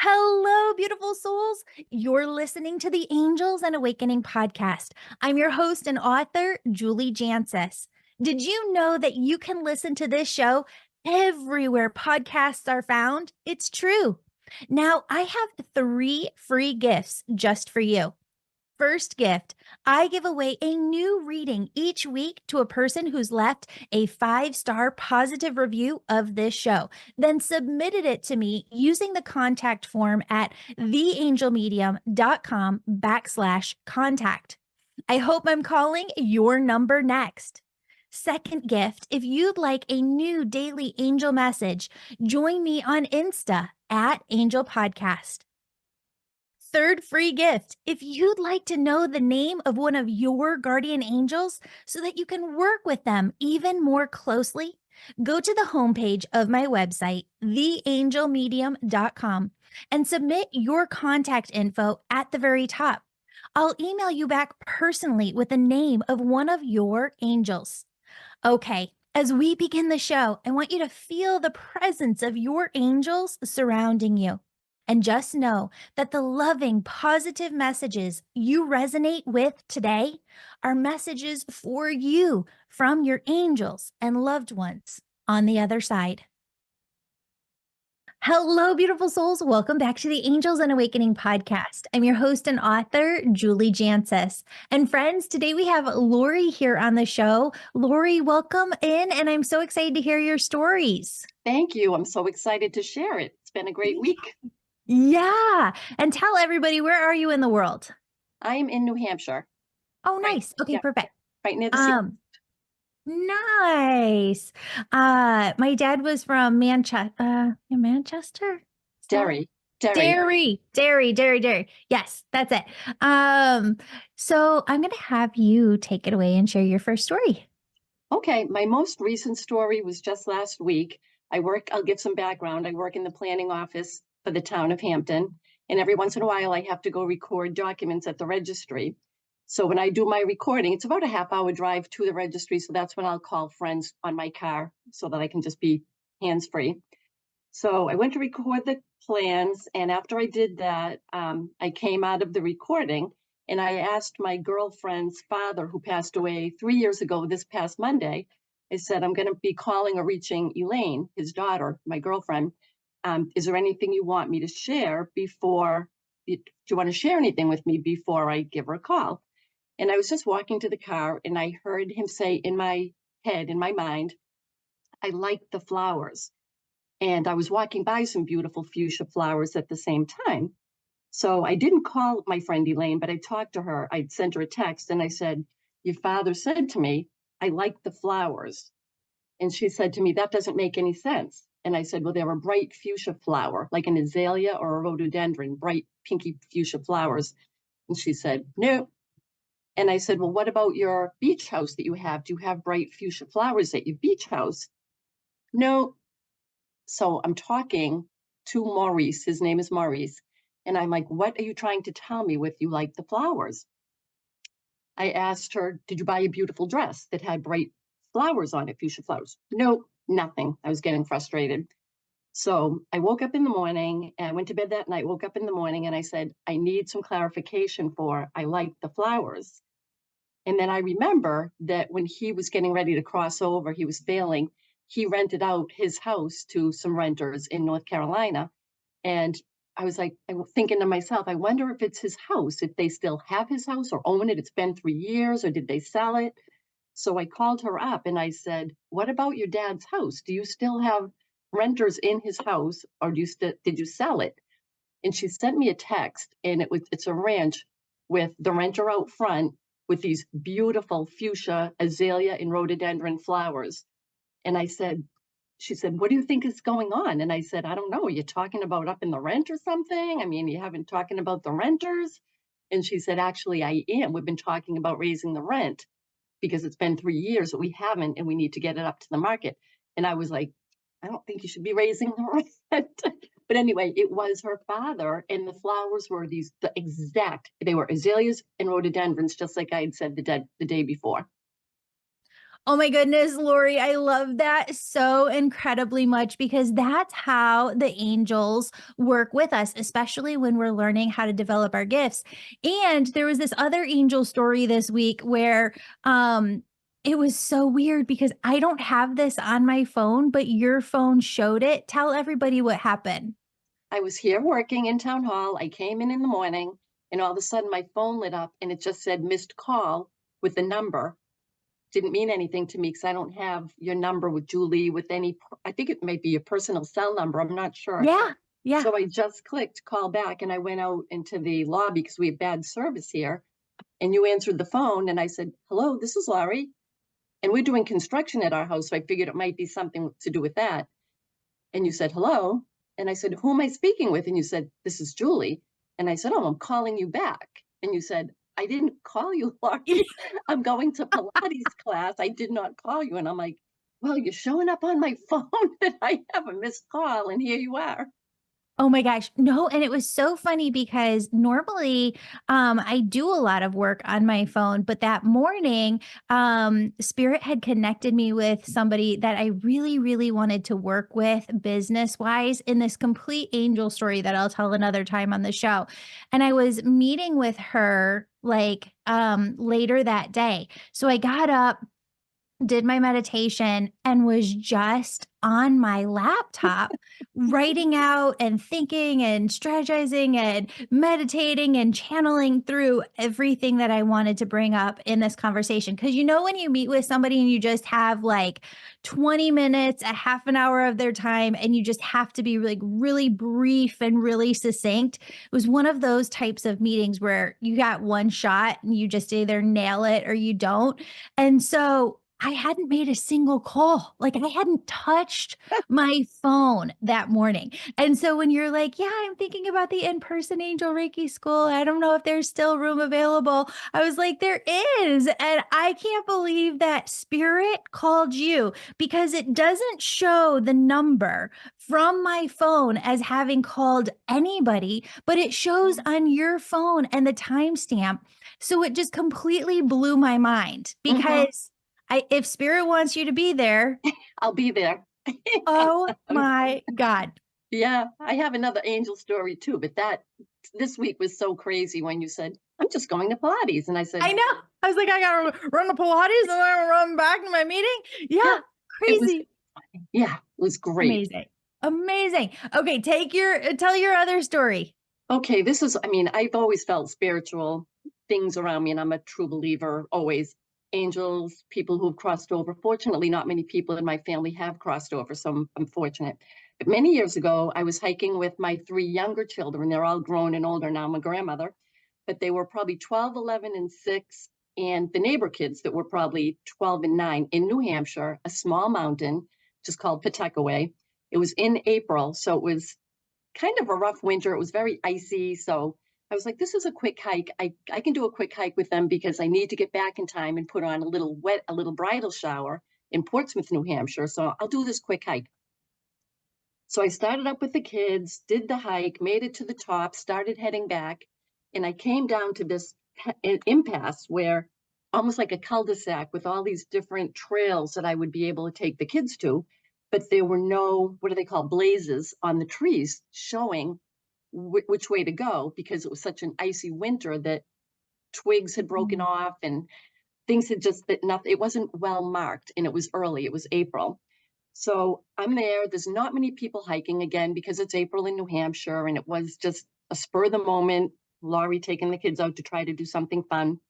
Hello, beautiful souls. You're listening to the Angels and Awakening podcast. I'm your host and author, Julie Jancis. Did you know that you can listen to this show everywhere podcasts are found? It's true. Now, I have 3 free gifts just for you. First gift, I give away a new reading each week to a person who's left a 5-star positive review of this show, then submitted it to me using the contact form at theangelmedium.com/contact. I hope I'm calling your number next. Second gift, if you'd like a new daily angel message, join me on Insta at Angel Podcast. Third free gift. If you'd like to know the name of one of your guardian angels so that you can work with them even more closely, go to the homepage of my website, theangelmedium.com, and submit your contact info at the very top. I'll email you back personally with the name of one of your angels. Okay, as we begin the show, I want you to feel the presence of your angels surrounding you. And just know that the loving, positive messages you resonate with today are messages for you from your angels and loved ones on the other side. Hello, beautiful souls. Welcome back to the Angels and Awakening podcast. I'm your host and author, Julie Jancis. And friends, today we have Laurie here on the show. Laurie, welcome in, and I'm so excited to hear your stories. Thank you. I'm so excited to share it. It's been a great week. Yeah. And tell everybody, where are you in the world? I am in New Hampshire. Oh, nice. Okay, perfect. Right near the sea. Nice. My dad was from Manchester? Derry. Derry. Yes, that's it. So I'm going to have you take it away and share your first story. Okay. My most recent story was just last week. I'll give some background. I work in the planning office for the town of Hampton. And every once in a while, I have to go record documents at the registry. So when I do my recording, it's about a half-hour drive to the registry. So that's when I'll call friends on my car so that I can just be hands-free. So I went to record the plans. And after I did that, I came out of the recording and I asked my girlfriend's father, who passed away 3 years ago this past Monday. I said, I'm going to be calling or reaching Elaine, his daughter, my girlfriend. Is there anything you want me to share do you want to share anything with me before I give her a call? And I was just walking to the car and I heard him say in my head, in my mind, I like the flowers. And I was walking by some beautiful fuchsia flowers at the same time. So I didn't call my friend Elaine, but I talked to her. I sent her a text and I said, your father said to me, I like the flowers. And she said to me, that doesn't make any sense. And I said, well, they're a bright fuchsia flower, like an azalea or a rhododendron, bright pinky fuchsia flowers. And she said, no. And I said, well, what about your beach house that you have? Do you have bright fuchsia flowers at your beach house? No. So I'm talking to Maurice. His name is Maurice. And I'm like, what are you trying to tell me with you like the flowers? I asked her, did you buy a beautiful dress that had bright flowers on it, fuchsia flowers? No, nothing. I was getting frustrated. So I woke up in the morning and I went to bed that night, woke up in the morning and I said, I need some clarification for I like the flowers. And then I remember that when he was getting ready to cross over, he was failing. He rented out his house to some renters in North Carolina. And I was thinking to myself, I wonder if it's his house, if they still have his house or own it. It's been 3 years, or did they sell it? So I called her up and I said, what about your dad's house? Do you still have renters in his house, or did you sell it? And she sent me a text, and it's a ranch with the renter out front with these beautiful fuchsia, azalea, and rhododendron flowers. And she said, what do you think is going on? And I said, I don't know. Are you talking about up in the rent or something? I mean, you haven't talking about the renters? And she said, actually, I am. We've been talking about raising the rent because it's been 3 years that we haven't, and we need to get it up to the market. And I was like, I don't think you should be raising the rent. But anyway, it was her father, and the flowers were they were azaleas and rhododendrons, just like I had said the day before. Oh my goodness, Laurie, I love that so incredibly much because that's how the angels work with us, especially when we're learning how to develop our gifts. And there was this other angel story this week where it was so weird because I don't have this on my phone, but your phone showed it. Tell everybody what happened. I was here working in town hall. I came in the morning and all of a sudden my phone lit up and it just said missed call with the number. Didn't mean anything to me because I don't have your number with Julie with any, I think it may be your personal cell number. I'm not sure. Yeah. Yeah. So I just clicked call back and I went out into the lobby because we have bad service here. And you answered the phone and I said, hello, this is Laurie. And we're doing construction at our house. So I figured it might be something to do with that. And you said, hello. And I said, who am I speaking with? And you said, this is Julie. And I said, oh, I'm calling you back. And you said, I didn't call you, Laurie. I'm going to Pilates class. I did not call you. And I'm like, well, you're showing up on my phone that I have a missed call. And here you are. Oh my gosh. No, and it was so funny because normally I do a lot of work on my phone, but that morning Spirit had connected me with somebody that I really really wanted to work with business-wise in this complete angel story that I'll tell another time on the show. And I was meeting with her like later that day. So I got up, did my meditation, and was just on my laptop writing out and thinking and strategizing and meditating and channeling through everything that I wanted to bring up in this conversation. Cause you know, when you meet with somebody and you just have like 20 minutes, a half an hour of their time, and you just have to be like really brief and really succinct. It was one of those types of meetings where you got one shot and you just either nail it or you don't. And so I hadn't made a single call. Like I hadn't touched my phone that morning. And so when you're like, yeah, I'm thinking about the in-person Angel Reiki School. I don't know if there's still room available. I was like, there is. And I can't believe that Spirit called you because it doesn't show the number from my phone as having called anybody, but it shows on your phone and the timestamp. So it just completely blew my mind Mhm. because if Spirit wants you to be there, I'll be there. oh my God. Yeah, I have another angel story too, but this week was so crazy when you said, I'm just going to Pilates. And I said, I know. I was like, I gotta run to Pilates and then run back to my meeting. yeah, Yeah, it was, crazy. yeah, it was great. Amazing. Amazing. Okay, tell your other story. Okay, I mean, I've always felt spiritual things around me, and I'm a true believer, always. Angels, people who've crossed over. Fortunately, not many people in my family have crossed over, so I'm fortunate. But many years ago, I was hiking with my three younger children. They're all grown and older now. I'm a grandmother, but they were probably 12, 11, and 6. And the neighbor kids that were probably 12 and 9 in New Hampshire, a small mountain just called Pawtuckaway. It was in April, so it was kind of a rough winter. It was very icy. So I was like, this is a quick hike. I can do a quick hike with them because I need to get back in time and put on a little bridal shower in Portsmouth, New Hampshire. So I'll do this quick hike. So I started up with the kids, did the hike, made it to the top, started heading back. And I came down to this impasse where almost like a cul-de-sac with all these different trails that I would be able to take the kids to. But there were no, what do they call, blazes on the trees showing which way to go because it was such an icy winter that twigs had broken Mm. off and things had just that nothing. It wasn't well marked, and it was early. It was April, so I'm there. There's not many people hiking again because it's April in New Hampshire, and it was just a spur of the moment. Laurie taking the kids out to try to do something fun,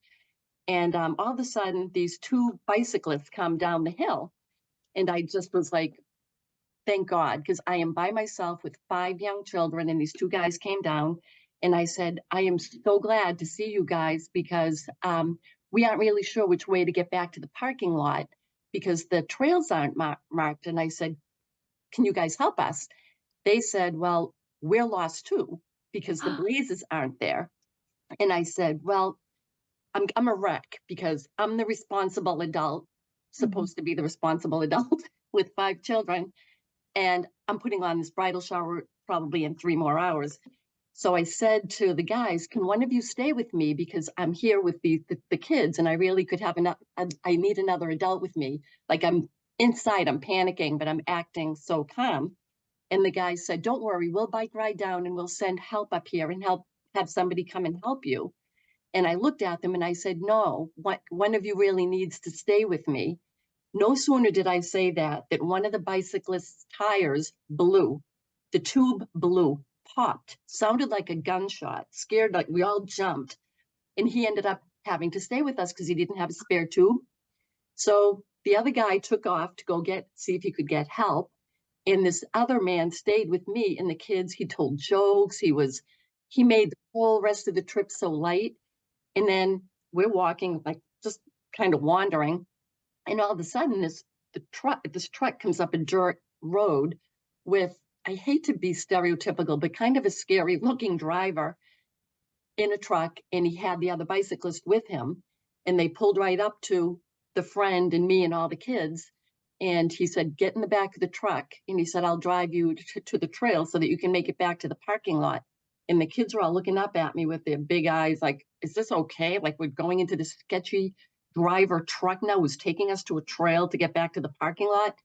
and all of a sudden, these two bicyclists come down the hill, and I just was like, thank God, because I am by myself with five young children, and these two guys came down. And I said, I am so glad to see you guys because we aren't really sure which way to get back to the parking lot because the trails aren't marked. And I said, can you guys help us? They said, well, we're lost too because the blazes aren't there. And I said, well, I'm a wreck because I'm the responsible adult, Mhm. supposed to be the responsible adult with five children, and I'm putting on this bridal shower probably in 3 more hours. So I said to the guys, can one of you stay with me? Because I'm here with the kids and I really could have enough. I need another adult with me. Like I'm inside, I'm panicking, but I'm acting so calm. And the guy said, don't worry, we'll bike ride down and we'll send help up here and have somebody come and help you. And I looked at them and I said, no, one of you really needs to stay with me. No sooner did I say that one of the bicyclist's tires blew. The tube blew, popped, sounded like a gunshot, scared, like we all jumped. And he ended up having to stay with us because he didn't have a spare tube. So the other guy took off to go see if he could get help. And this other man stayed with me and the kids. He told jokes. He made the whole rest of the trip so light. And then we're walking, like just kind of wandering. And all of a sudden, this truck comes up a dirt road with, I hate to be stereotypical, but kind of a scary looking driver in a truck. And he had the other bicyclist with him. And they pulled right up to the friend and me and all the kids. And he said, get in the back of the truck. And he said, I'll drive you to the trail so that you can make it back to the parking lot. And the kids were all looking up at me with their big eyes, like, is this okay? Like we're going into this sketchy driver truck now who's taking us to a trail to get back to the parking lot.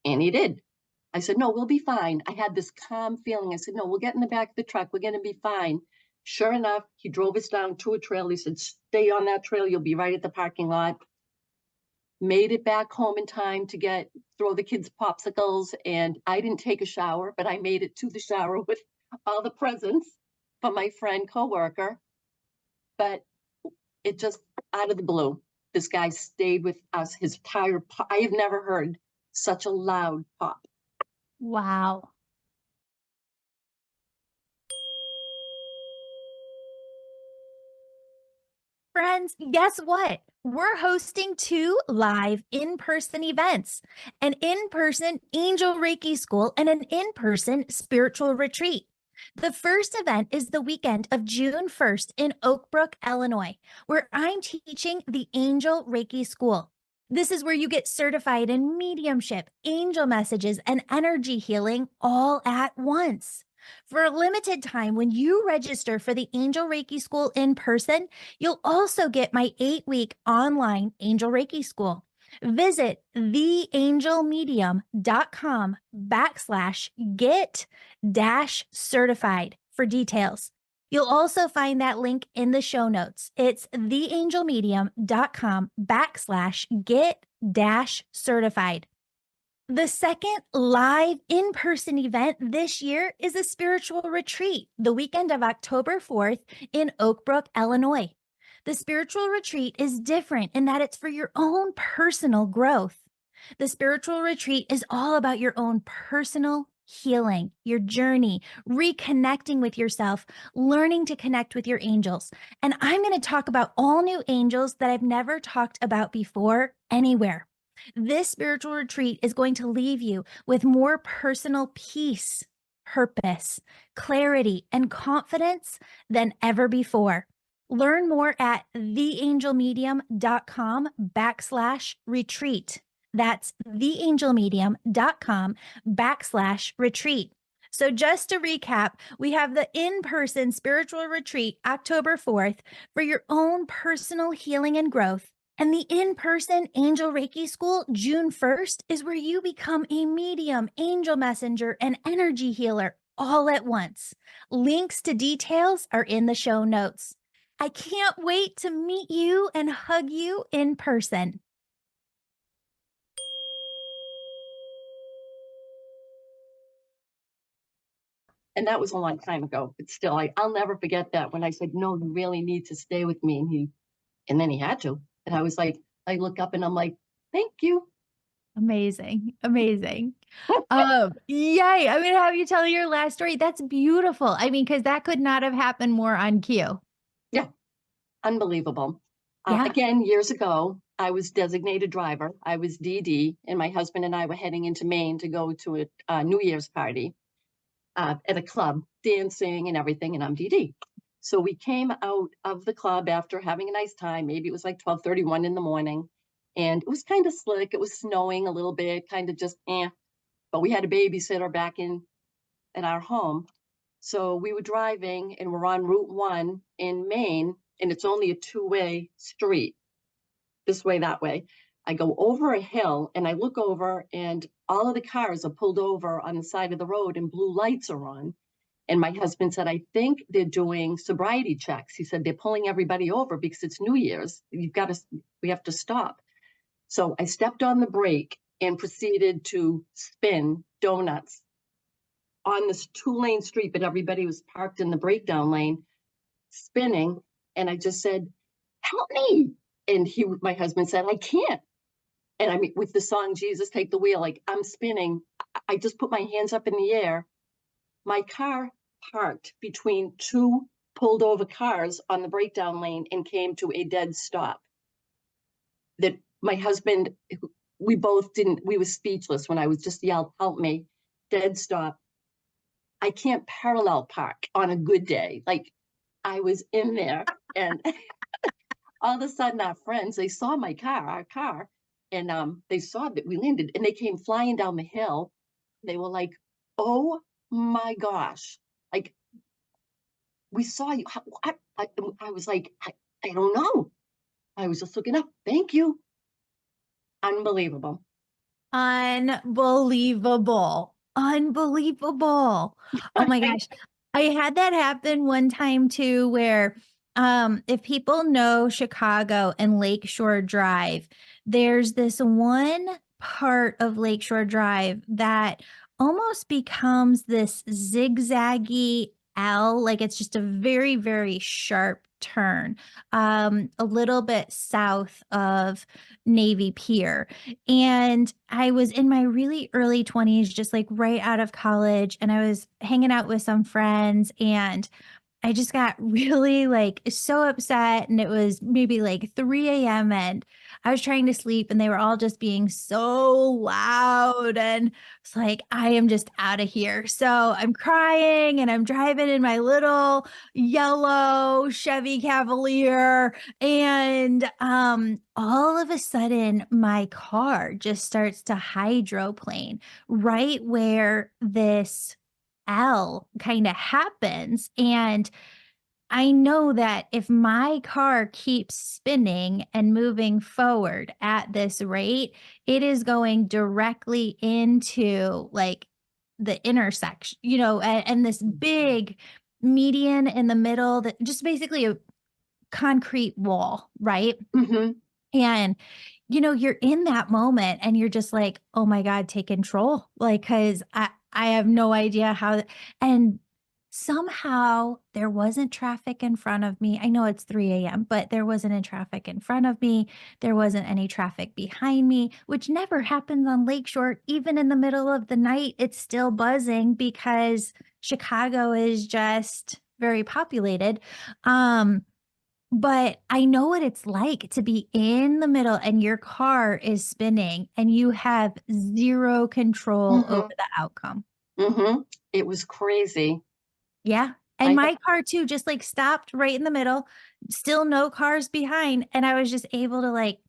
And he did. I said, no, we'll be fine. I had this calm feeling. I said, no, we'll get in the back of the truck. We're going to be fine. Sure enough, he drove us down to a trail. He said, stay on that trail. You'll be right at the parking lot. Made it back home in time to throw the kids popsicles. And I didn't take a shower, but I made it to the shower with all the presents from my friend coworker. But it just out of the blue, this guy stayed with us. His tire, I have never heard such a loud pop. Wow. Friends, guess what? We're hosting 2 live in-person events, an in-person Angel Reiki School and an in-person spiritual retreat. The first event is the weekend of June 1st in Oak Brook, Illinois, where I'm teaching the Angel Reiki School. This is where you get certified in mediumship, angel messages, and energy healing all at once. For a limited time, when you register for the Angel Reiki School in person, you'll also get my 8-week online Angel Reiki School. Visit theangelmedium.com/get-certified for details. You'll also find that link in the show notes. It's theangelmedium.com/get-certified. The second live in-person event this year is a spiritual retreat, the weekend of October 4th in Oak Brook, Illinois. The spiritual retreat is different in that it's for your own personal growth. The spiritual retreat is all about your own personal healing, your journey, reconnecting with yourself, learning to connect with your angels. And I'm going to talk about all new angels that I've never talked about before anywhere. This spiritual retreat is going to leave you with more personal peace, purpose, clarity, and confidence than ever before. Learn more at theangelmedium.com/retreat. That's theangelmedium.com/retreat. So just to recap, we have the in-person spiritual retreat October 4th for your own personal healing and growth. And the in-person Angel Reiki School, June 1st, is where you become a medium, angel messenger, and energy healer all at once. Links to details are in the show notes. I can't wait to meet you and hug you in person. And that was a long time ago, but still, I'll never forget that when I said, no, you really need to stay with me. And then he had to. And I was like, I look up and I'm like, thank you. Amazing. Amazing. Yay. I'm going to have you tell your last story. That's beautiful. I mean, because that could not have happened more on cue. Yeah, unbelievable. Yeah. Again, years ago, I was designated driver. I was DD, and my husband and I were heading into Maine to go to a New Year's party at a club, dancing and everything, and I'm DD. So we came out of the club after having a nice time. Maybe it was like 12:31 in the morning, and it was kind of slick. It was snowing a little bit, kind of just but we had a babysitter back in at our home. So we were driving and we're on Route 1 in Maine, and it's only a two-way street, this way, that way. I go over a hill and I look over, and all of the cars are pulled over on the side of the road and blue lights are on. And my husband said, I think they're doing sobriety checks. He said, they're pulling everybody over because it's New Year's. We have to stop. So I stepped on the brake and proceeded to spin donuts on this two-lane street, but everybody was parked in the breakdown lane, spinning. And I just said, help me. And my husband said, I can't. And I mean, with the song, Jesus, Take the Wheel, like I'm spinning. I just put my hands up in the air. My car parked between two pulled over cars on the breakdown lane and came to a dead stop. That my husband, we both didn't, we were speechless when I was just yelled, help me, dead stop. I can't parallel park on a good day. Like I was in there, and all of a sudden our friends, they saw our car, and they saw that we landed and they came flying down the hill. They were like, oh my gosh, like we saw you. I was like, I don't know. I was just looking up. Thank you. Unbelievable. Unbelievable. Unbelievable. Oh my gosh. I had that happen one time too, where if people know Chicago and Lakeshore Drive, there's this one part of Lakeshore Drive that almost becomes this zigzaggy L, like it's just a very, very sharp turn, a little bit south of Navy Pier. And I was in my really early 20s, just like right out of college, and I was hanging out with some friends, and I just got really like so upset. And it was maybe like 3 a.m. and I was trying to sleep and they were all just being so loud. And it's like, I am just out of here. So I'm crying and I'm driving in my little yellow Chevy Cavalier. And all of a sudden, my car just starts to hydroplane right where this L kind of happens. And I know that if my car keeps spinning and moving forward at this rate, it is going directly into like the intersection, and this big median in the middle that just basically a concrete wall, right? Mm-hmm. And, you're in that moment and you're just like, oh my God, take control. Like, cause I have no idea how, and somehow there wasn't traffic in front of me. I know it's 3 a.m., but there wasn't any traffic in front of me. There wasn't any traffic behind me, which never happens on Lakeshore. Even in the middle of the night, it's still buzzing because Chicago is just very populated. But I know what it's like to be in the middle and your car is spinning and you have zero control over Mm-hmm. the outcome. Mm-hmm. It was crazy. Yeah. And I my car too just like stopped right in the middle, still no cars behind, and I was just able to like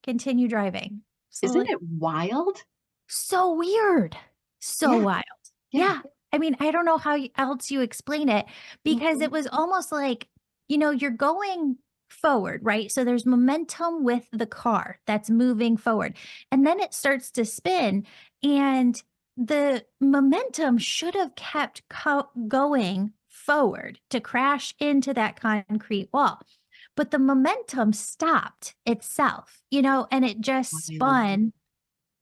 continue driving. So Isn't like it wild? so weird. So Yeah, wild. yeah. Yeah. I mean, I don't know how else you explain it because Mm-hmm. it was almost like, you're going forward, right? So there's momentum with the car that's moving forward. And then it starts to spin, and the momentum should have kept going forward to crash into that concrete wall. But the momentum stopped itself, and it just Wild. spun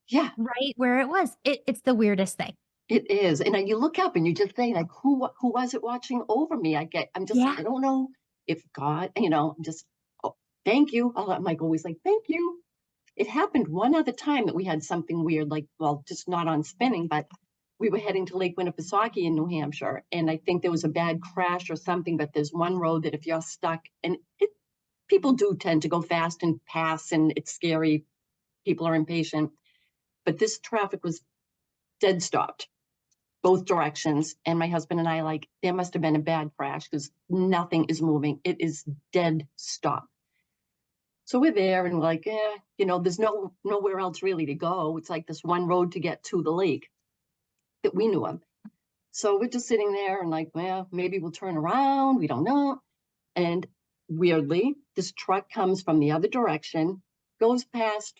Yeah, right where it was. It's the weirdest thing. it is. And then you look up and you just say, like, who was it watching over me? Yeah. I don't know if God, I'm just, oh, thank you. I'm like always like, thank you. It happened one other time that we had something weird, like, well, just not on spinning, but we were heading to Lake Winnipesaukee in New Hampshire. And I think there was a bad crash or something, but there's one road that if you're stuck, and people do tend to go fast and pass, and it's scary. People are impatient. But this traffic was dead stopped, both directions. And my husband and I, like, there must have been a bad crash because nothing is moving. It is dead stop. So we're there and we're like, there's nowhere else really to go. It's like this one road to get to the lake that we knew of. So we're just sitting there and like, well, maybe we'll turn around. We don't know. And weirdly, this truck comes from the other direction, goes past.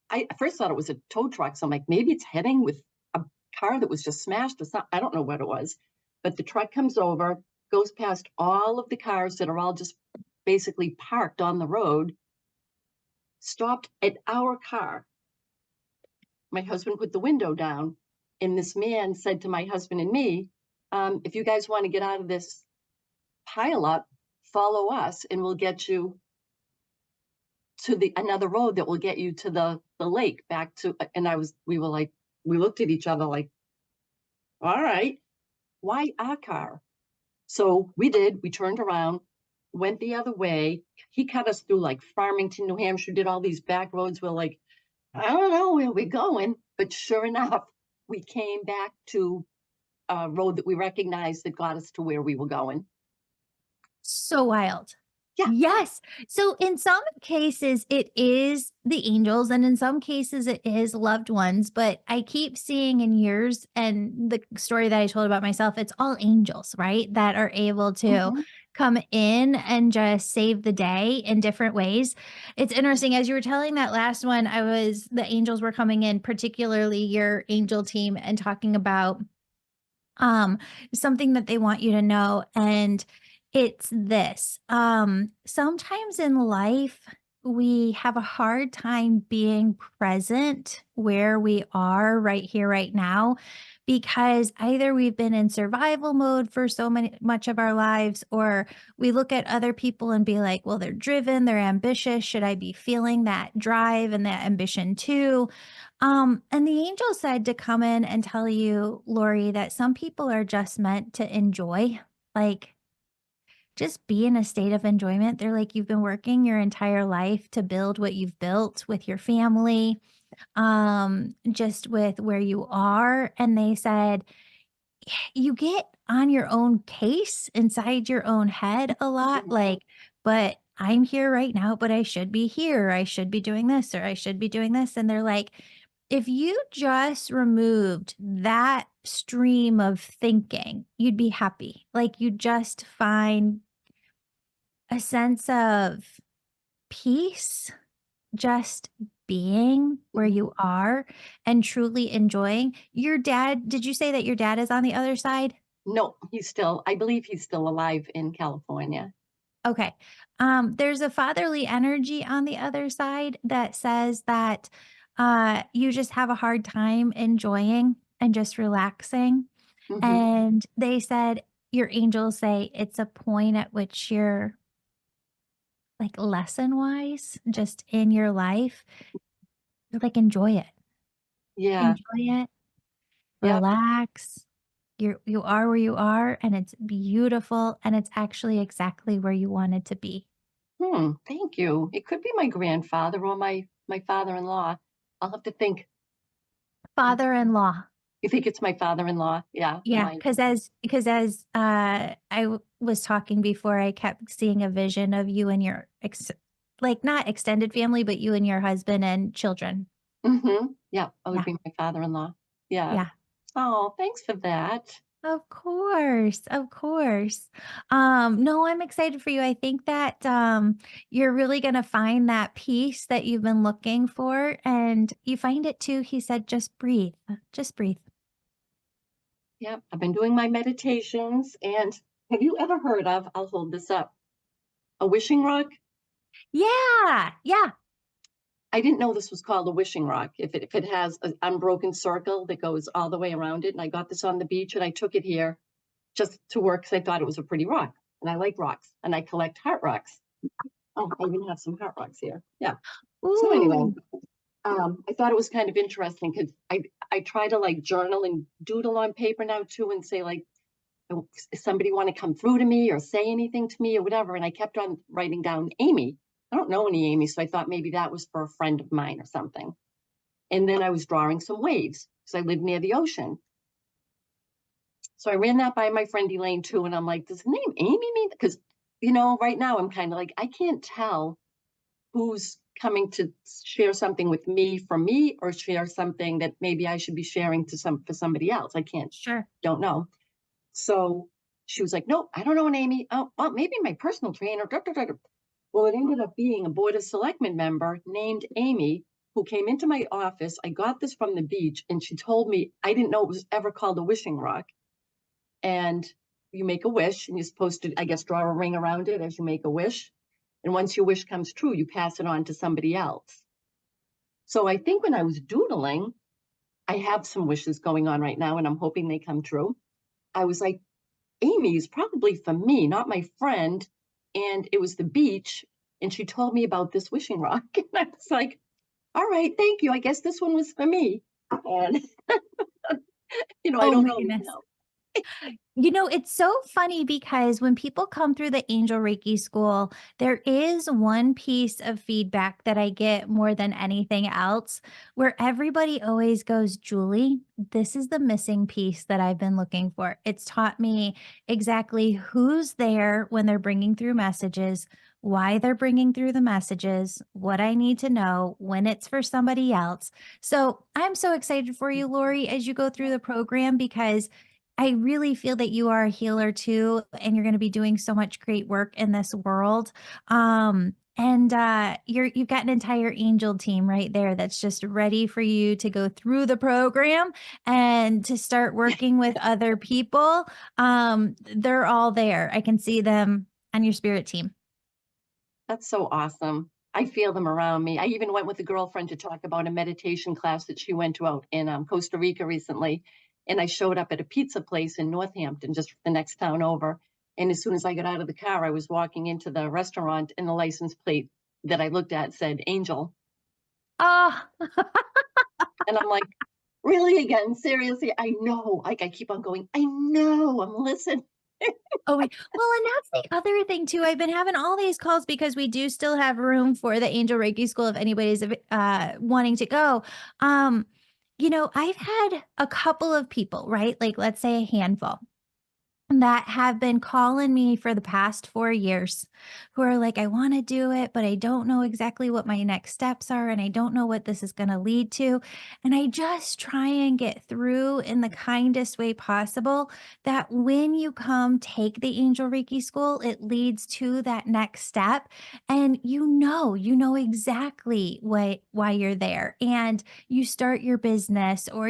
I first thought it was a tow truck. So I'm like, maybe it's heading with a car that was just smashed or something. I don't know what it was. But the truck comes over, goes past all of the cars that are all just basically parked on the road, stopped at our car. My husband put the window down, and this man said to my husband and me, if you guys want to get out of this pile up, follow us and we'll get you to the another road that will get you to the lake back to. And we were like, we looked at each other like, all right, why our car? So we did. We turned around, went the other way. He cut us through like Farmington, New Hampshire, did all these back roads. We're like, I don't know where we're going. But sure enough, we came back to a road that we recognized that got us to where we were going. So wild. Yeah. Yes. So in some cases, it is the angels, and in some cases, it is loved ones. But I keep seeing in yours and the story that I told about myself, it's all angels, right? That are able to Hmm. come in and just save the day in different ways. It's interesting. As you were telling that last one, the angels were coming in, particularly your angel team, and talking about um something that they want you to know, and it's this. Sometimes in life we have a hard time being present where we are right here right now, because either we've been in survival mode for much of our lives, or we look at other people and be like, well, they're driven, they're ambitious, should I be feeling that drive and that ambition too? And the angel said to come in and tell you, Laurie, that some people are just meant to enjoy, like just be in a state of enjoyment. They're like, you've been working your entire life to build what you've built with your family, just with where you are. And they said, you get on your own case inside your own head a lot, Hmm. like, but I'm here right now, but I should be here. I should be doing this, or I should be doing this. And they're like, if you just removed that stream of thinking, you'd be happy. Like you just find a sense of peace, just being where Hmm. you are and truly enjoying. Your dad, did you say that your dad is on the other side? No, I believe he's still alive in California. Okay. There's a fatherly energy on the other side that says that you just have a hard time enjoying and just relaxing. Hmm. And they said, your angels say it's a point at which you're like lesson wise, just in your life, you're like, Yeah. enjoy it, Yep. relax. You are where you are, and it's beautiful, and it's actually exactly where you wanted to be. Thank you. It could be my grandfather or my father-in-law. I'll have to think. Father-in-law. You think it's my father-in-law? Yeah. Yeah, My. because was talking before, I kept seeing a vision of you and your like, not extended family, but you and your husband and children. Hmm. Yeah. It would Yeah, be my father-in-law. Yeah. yeah. Oh, thanks for that. Of course, of course. No, I'm excited for you. I think that, you're really gonna find that peace that you've been looking for, and you find it too. He said, "Just breathe. Just breathe." Yep. I've been doing my meditations. And have you ever heard of, I'll hold this up, a wishing rock? Yeah, yeah. I didn't know this was called a wishing rock. If it has an unbroken circle that goes all the way around it. And I got this on the beach and I took it here just to work because I thought it was a pretty rock. And I like rocks and I collect heart rocks. Oh, I even have some heart rocks here. Yeah. So anyway, Ooh, I thought it was kind of interesting because I try to like journal and doodle on paper now too and say like, "Oh, somebody want to come through to me or say anything to me or whatever." And I kept on writing down Amy. I don't know any Amy, so I thought maybe that was for a friend of mine or something. And then I was drawing some waves because I live near the ocean. So I ran that by my friend Elaine too, and I'm like, does the name Amy mean? Because right now I'm kind of like I can't tell who's coming to share something with me from me or share something that maybe I should be sharing to some for somebody else. I can't, sure. don't know. So she was like, "No, I don't know an Amy. Oh, well, maybe my personal trainer." Da, da, da, da. Well, it ended up being a Board of Selectmen member named Amy who came into my office. I got this from the beach, and she told me I didn't know it was ever called a wishing rock. And you make a wish, and you're supposed to, I guess, draw a ring around it as you make a wish. And once your wish comes true, you pass it on to somebody else. So I think when I was doodling, I have some wishes going on right now, and I'm hoping they come true. I was like, Amy is probably for me, not my friend. And it was the beach. And she told me about this wishing rock. And I was like, all right, thank you. I guess this one was for me. And, I Oh don't my know goodness. now. It's so funny because when people come through the Angel Reiki School, there is one piece of feedback that I get more than anything else, where everybody always goes, Julie, this is the missing piece that I've been looking for. It's taught me exactly who's there when they're bringing through messages, why they're bringing through the messages, what I need to know when it's for somebody else. So I'm so excited for you, Lori, as you go through the program because I really feel that you are a healer too, and you're gonna be doing so much great work in this world. You've got an entire angel team right there that's just ready for you to go through the program and to start working with other people. They're all there. I can see them on your spirit team. That's so awesome. I feel them around me. I even went with a girlfriend to talk about a meditation class that she went to out in Costa Rica recently. And I showed up at a pizza place in Northampton, just the next town over. And as soon as I got out of the car, I was walking into the restaurant, and the license plate that I looked at said Angel. Oh, And I'm like, really again? Seriously? I know. Like I keep on going, I know. I'm listening. oh, well, and that's the other thing too. I've been having all these calls because we do still have room for the Angel Reiki School if anybody's wanting to go. I've had a couple of people, right? Like let's say a handful that have been calling me for the past 4 years who are like, I want to do it, but I don't know exactly what my next steps are. And I don't know what this is going to lead to. And I just try and get through in the kindest way possible that when you come take the Angel Reiki School, it leads to that next step. And you know exactly why you're there. And you start your business or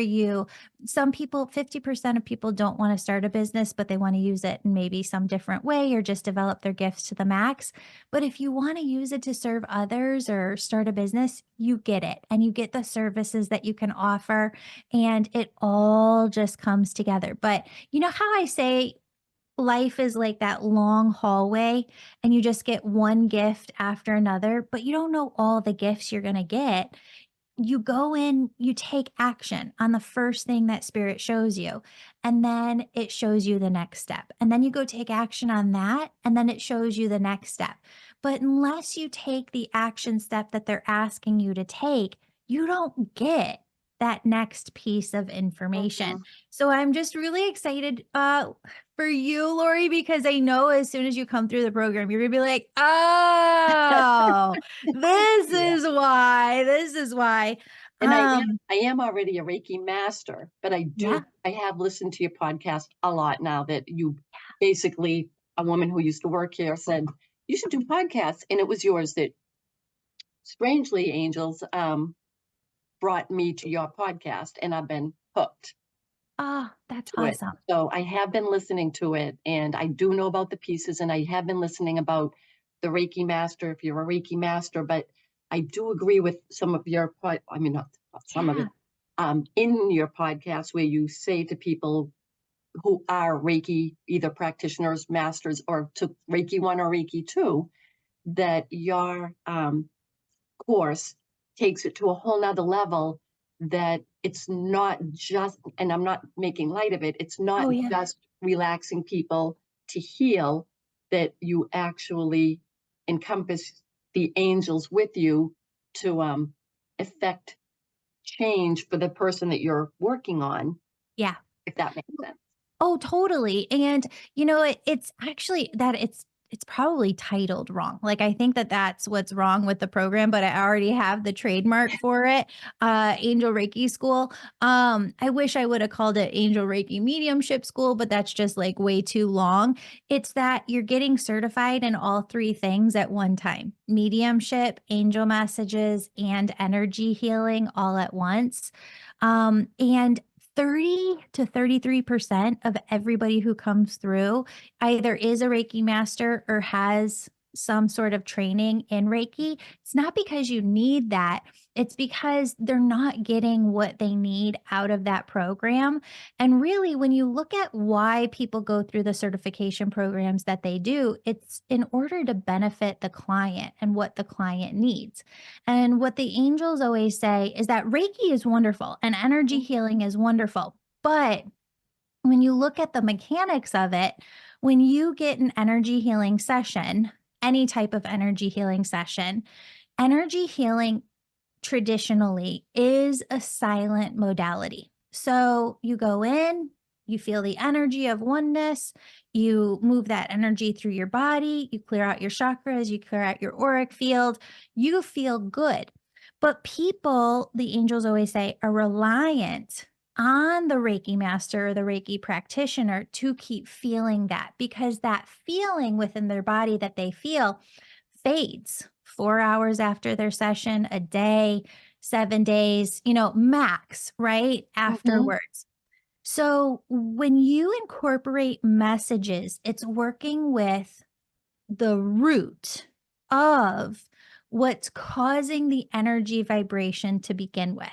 some people 50% of people don't want to start a business, but they want to use it in maybe some different way or just develop their gifts to the max. But if you want to use it to serve others or start a business, you get it and you get the services that you can offer and it all just comes together. But you know how I say life is like that long hallway and you just get one gift after another, but you don't know all the gifts you're going to get. You go in, you take action on the first thing that spirit shows you, and then it shows you the next step. And then you go take action on that, and then it shows you the next step. But unless you take the action step that they're asking you to take, you don't get that next piece of information. Mhm. So I'm just really excited for you, Lori, because I know as soon as you come through the program, you're gonna be like, oh, this Yeah. is why. This is why. And Um, I am already a Reiki master, but yeah. I have listened to your podcast a lot now that you basically, a woman who used to work here said, you should do podcasts. And it was yours that strangely, Angels, brought me to your podcast, and I've been hooked Oh, that's to it. awesome. So I have been listening to it, and I do know about the pieces, and I have been listening about the Reiki master, if you're a Reiki master, but I do agree with some of your, I mean, not some of Yeah. it, in your podcast where you say to people who are Reiki, either practitioners, masters, or took Reiki 1 or Reiki 2, that your course takes it to a whole nother level, that it's not just, and I'm not making light of it, it's not Oh, yeah. just relaxing people to heal, that you actually encompass the angels with you to affect change for the person that you're working on, Yeah. if that makes sense. Oh, totally. And it's actually that it's probably titled wrong. Like, I think that that's what's wrong with the program, but I already have the trademark for it, Angel Reiki School. I wish I would have called it Angel Reiki Mediumship School, but that's just like way too long. It's that you're getting certified in all three things at one time: mediumship, angel messages, and energy healing all at once. And 30 to 33% of everybody who comes through either is a Reiki master or has some sort of training in Reiki. It's not because you need that. It's because they're not getting what they need out of that program. And really, when you look at why people go through the certification programs that they do, it's in order to benefit the client and what the client needs. And what the angels always say is that Reiki is wonderful and energy healing is wonderful. But when you look at the mechanics of it, when you get an energy healing session, any type of energy healing traditionally is a silent modality. So you go in, you feel the energy of oneness, you move that energy through your body, you clear out your chakras, you clear out your auric field, you feel good. But people, the angels always say, are reliant on the Reiki master or the Reiki practitioner to keep feeling that, because that feeling within their body that they feel fades 4 hours after their session, a day, 7 days, max, right? Mhm. Afterwards. So when you incorporate messages, it's working with the root of what's causing the energy vibration to begin with.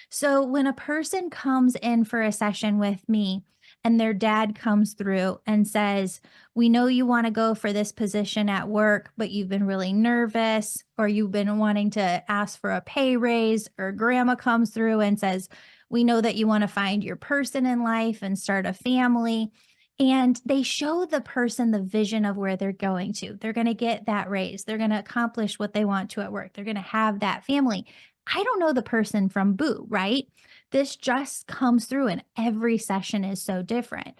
So when a person comes in for a session with me and their dad comes through and says, "We know you want to go for this position at work, but you've been really nervous, or you've been wanting to ask for a pay raise," or grandma comes through and says, "We know that you want to find your person in life and start a family." And they show the person the vision of where they're going to. They're going to get that raise. They're going to accomplish what they want to at work. They're going to have that family. I don't know the person from Boo, right? This just comes through, and every session is so different.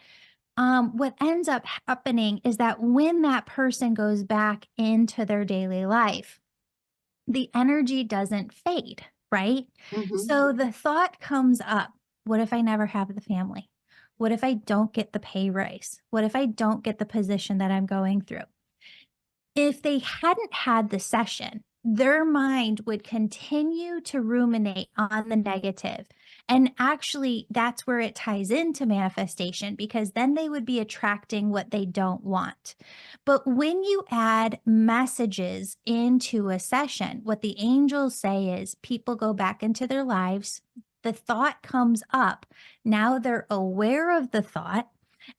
What ends up happening is that when that person goes back into their daily life, the energy doesn't fade, right? Mhm. So the thought comes up: what if I never have the family? What if I don't get the pay raise? What if I don't get the position that I'm going through? If they hadn't had the session, their mind would continue to ruminate on the negative. And actually, that's where it ties into manifestation, because then they would be attracting what they don't want. But when you add messages into a session, what the angels say is people go back into their lives. The thought comes up. Now they're aware of the thought.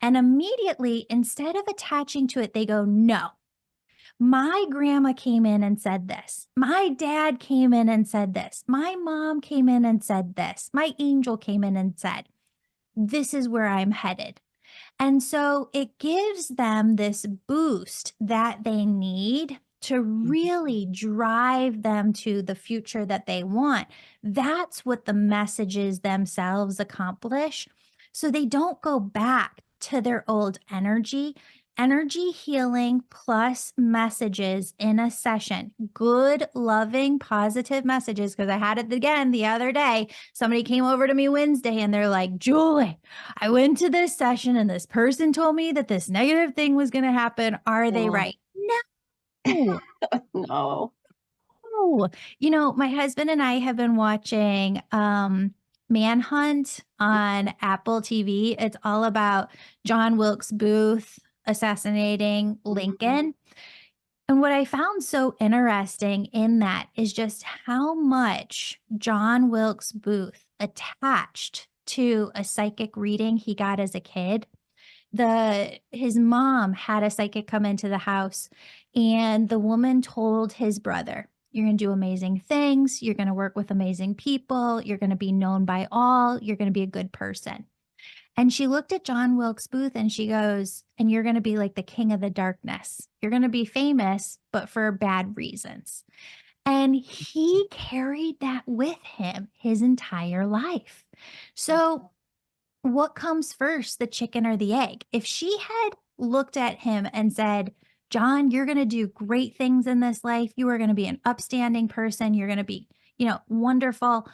And immediately, instead of attaching to it, they go, "No, my grandma came in and said this. My dad came in and said this. My mom came in and said this. My angel came in and said, this is where I'm headed." And so it gives them this boost that they need to Mhm. really drive them to the future that they want. That's what the messages themselves accomplish. So they don't go back to their old energy. Energy healing plus messages in a session, good, loving, positive messages. Because I had it again the other day. Somebody came over to me Wednesday and they're like, "Julie, I went to this session and this person told me that this negative thing was going to happen. Are they Oh, right?" No. no. No. My husband and I have been watching Manhunt on Apple TV. It's all about John Wilkes Booth assassinating Mhm. Lincoln. And what I found so interesting in that is just how much John Wilkes Booth attached to a psychic reading he got as a kid. His mom had a psychic come into the house, and the woman told his brother, "You're going to do amazing things. You're going to work with amazing people. You're going to be known by all. You're going to be a good person." And she looked at John Wilkes Booth and she goes, "And you're going to be like the king of the darkness. You're going to be famous, but for bad reasons." And he carried that with him his entire life. So what comes first, the chicken or the egg? If she had looked at him and said, John, you're going to do great things in this life. You are going to be an upstanding person. You're going to be, wonderful.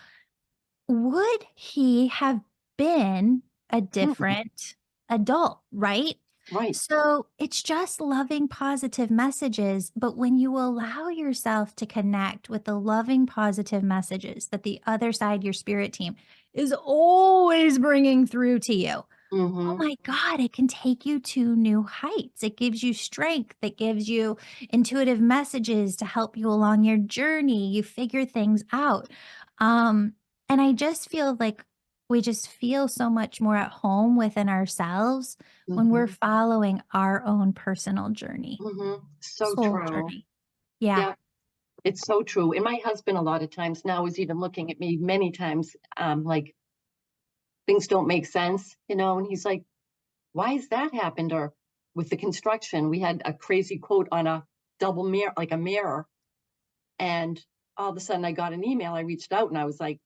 Would he have been a Hmm. different adult, right? Right. So it's just loving positive messages. But when you allow yourself to connect with the loving positive messages that the other side, your spirit team, is always bringing through to you, oh Hmm. my God, it can take you to new heights. It gives you strength. It gives you intuitive messages to help you along your journey. You figure things out. Um, and I just feel like we just feel so much more at home within ourselves when we're Hmm. following our own personal journey, Hmm. So soul true. journey. Yeah. Yeah, it's so true. And my husband, a lot of times now, is even looking at me many times, like things don't make sense, and he's like, why has that happened? Or with the construction, we had a crazy quote on a double mirror, like a mirror. And all of a sudden I got an email. I reached out and I was like,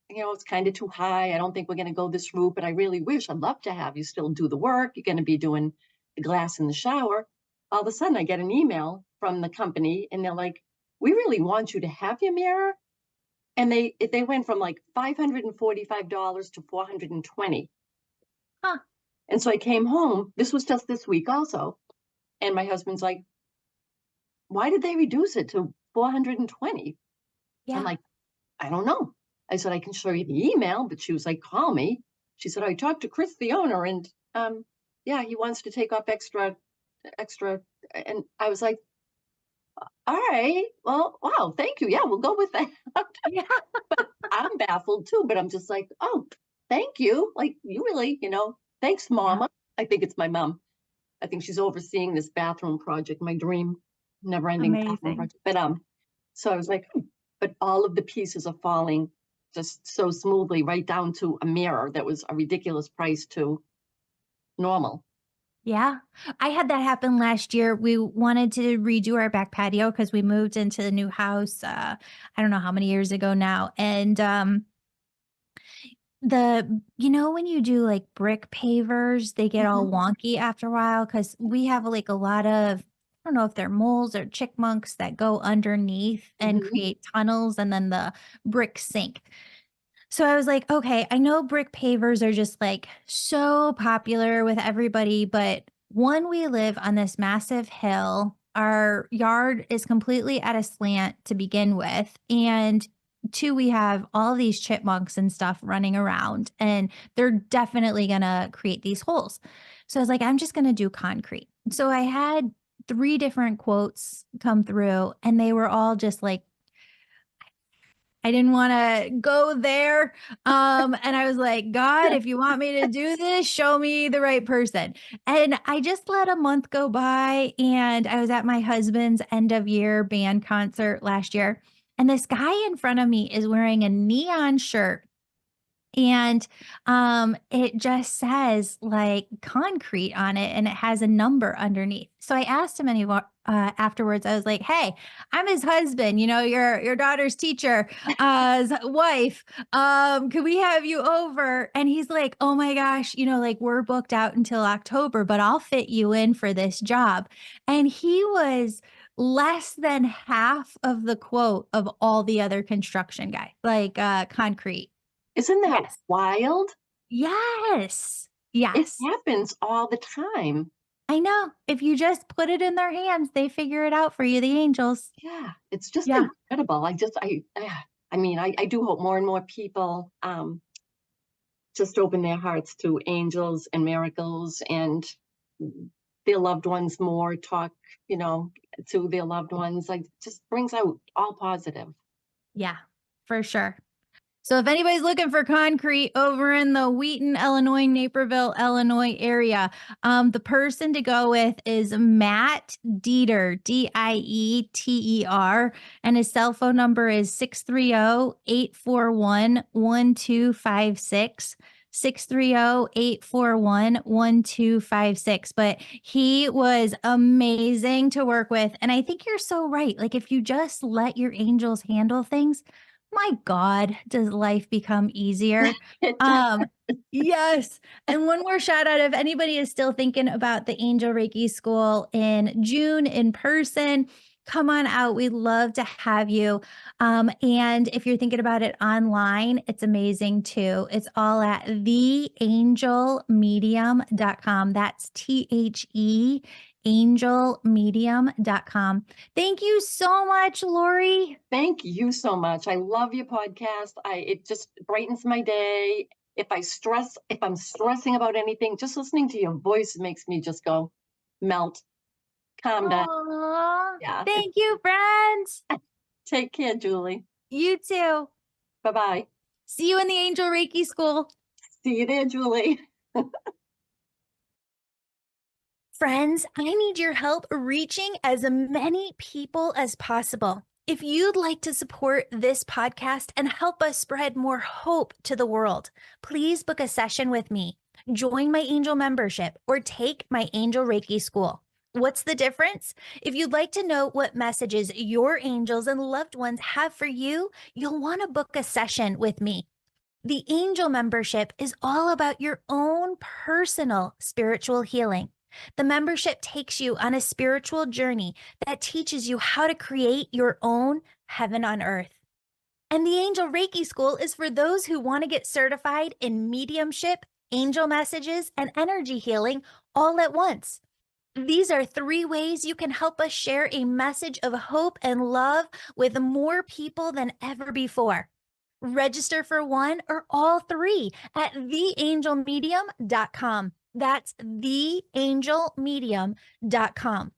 it's kind of too high. I don't think we're going to go this route, but I really wish I'd love to have you still do the work. You're going to be doing the glass in the shower. All of a sudden I get an email from the company and they're like, we really want you to have your mirror. And they went from like $545 to 420. Huh. And so I came home. This was just this week also. And my husband's like, why did they reduce it to 420? I'm Yeah. like, I don't know. I said, I can show you the email, but she was like, call me. She said, I talked to Chris, the owner, and yeah, he wants to take off extra. And I was like, all right, well, wow, thank you. Yeah, we'll go with that. Yeah. But I'm baffled too, but I'm just like, oh, thank you. Like, you really, thanks, Yeah. mama. I think it's my mom. I think she's overseeing this bathroom project, my dream, never ending bathroom Amazing. project. But so I was like, but all of the pieces are falling just so smoothly right down to a mirror that was a ridiculous price to normal. Yeah. I had that happen last year. We wanted to redo our back patio because we moved into the new house, I don't know how many years ago now, and, when you do, like, brick pavers, they get all Hmm. wonky after a while because we have, like, a lot of I don't know if they're moles or chickmunks that go underneath and Hmm. create tunnels, and then the bricks sink. So I was like, okay, I know brick pavers are just like so popular with everybody, but one, we live on this massive hill. Our yard is completely at a slant to begin with. And two, we have all these chipmunks and stuff running around, and they're definitely going to create these holes. So I was like, I'm just going to do concrete. So I had three different quotes come through, and they were all just like, I didn't wanna go there, and I was like, "God, if you want me to do this, show me the right person." And I just let a month go by, and I was at my husband's end of year band concert last year, and this guy in front of me is wearing a neon shirt and, it just says, like, concrete on it, and it has a number underneath. So I asked him afterwards, I was like, "Hey, I'm his husband, your daughter's teacher, wife. Could we have you over?" And he's like, "Oh my gosh, like, we're booked out until October, but I'll fit you in for this job." And he was less than half of the quote of all the other construction concrete. Isn't that Yes. wild? Yes. It Yes. happens all the time. I know. If you just put it in their hands, they figure it out for you, the angels. Yeah, it's just Yeah. incredible. I mean, I do hope more and more people just open their hearts to angels and miracles and their loved ones more, talk, you know, to their loved ones, like just brings out all positive. Yeah, for sure. So if anybody's looking for concrete over in the Wheaton, Illinois, Naperville, Illinois area, the person to go with is Matt Dieter, Dieter, and his cell phone number is 630-841-1256. 630-841-1256. But he was amazing to work with. And I think you're so right. Like if you just let your angels handle things, My God, does life become easier? It does. Um, yes. And one more shout out if anybody is still thinking about the Angel Reiki School in June in person, come on out. We'd love to have you. And if you're thinking about it online, it's amazing too. It's all at theangelmedium.com. That's THE angelmedium.com. Thank you so much, Laurie. Thank you so much. I love your podcast. It just brightens my day. If I'm stressing about anything, just listening to your voice makes me just go melt, calm down. Aw, Yeah. thank you, friends. Take care, Julie. You too. Bye-bye. See you in the Angel Reiki School. See you there, Julie. Friends, I need your help reaching as many people as possible. If you'd like to support this podcast and help us spread more hope to the world, please book a session with me, join my Angel membership, or take my Angel Reiki School. What's the difference? If you'd like to know what messages your angels and loved ones have for you, you'll want to book a session with me. The Angel membership is all about your own personal spiritual healing. The membership takes you on a spiritual journey that teaches you how to create your own heaven on earth. And the Angel Reiki School is for those who want to get certified in mediumship, angel messages, and energy healing all at once. These are 3 ways you can help us share a message of hope and love with more people than ever before. Register for one or all 3 at theangelmedium.com. That's theangelmedium.com.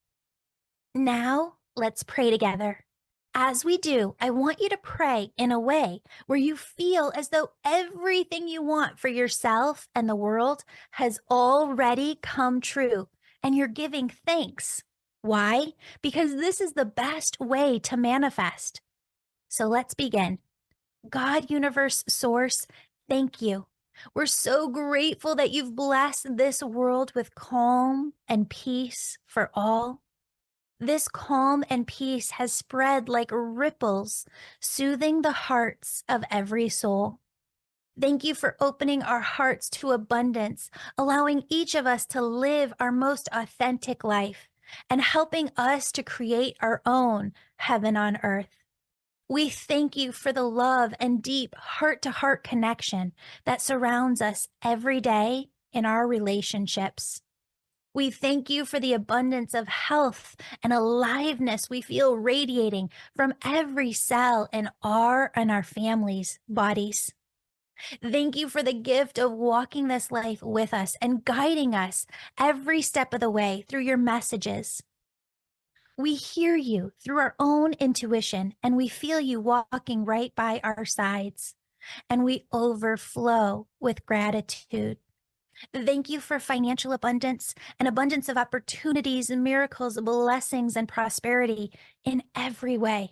Now, let's pray together. As we do, I want you to pray in a way where you feel as though everything you want for yourself and the world has already come true, and you're giving thanks. Why? Because this is the best way to manifest. So let's begin. God, universe, source, thank you. We're so grateful that you've blessed this world with calm and peace for all. This calm and peace has spread like ripples, soothing the hearts of every soul. Thank you for opening our hearts to abundance, allowing each of us to live our most authentic life, and helping us to create our own heaven on earth. We thank you for the love and deep heart-to-heart connection that surrounds us every day in our relationships. We thank you for the abundance of health and aliveness we feel radiating from every cell in our and our families' bodies. Thank you for the gift of walking this life with us and guiding us every step of the way through your messages. We hear you through our own intuition, and we feel you walking right by our sides, and we overflow with gratitude. Thank you for financial abundance, an abundance of opportunities, miracles, blessings, and prosperity in every way.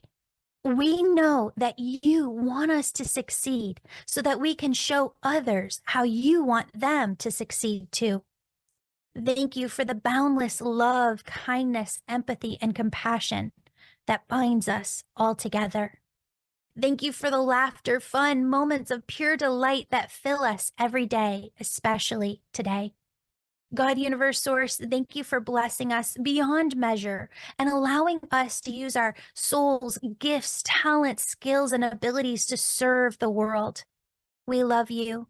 We know that you want us to succeed so that we can show others how you want them to succeed too. Thank you for the boundless love, kindness, empathy, and compassion that binds us all together. Thank you for the laughter, fun, moments of pure delight that fill us every day, especially today. God, universe, source, thank you for blessing us beyond measure and allowing us to use our souls, gifts, talents, skills, and abilities to serve the world. We love you.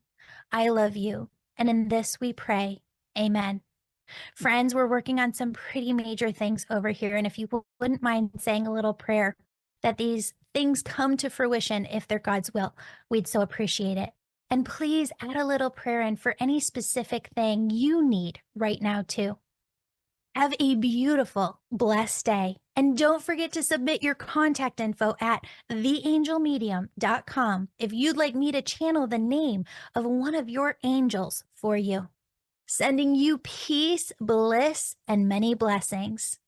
I love you. And in this we pray. Amen. Friends, we're working on some pretty major things over here. And if you wouldn't mind saying a little prayer that these things come to fruition if they're God's will, we'd so appreciate it. And please add a little prayer in for any specific thing you need right now, too. Have a beautiful, blessed day. And don't forget to submit your contact info at theangelmedium.com if you'd like me to channel the name of one of your angels for you. Sending you peace, bliss, and many blessings.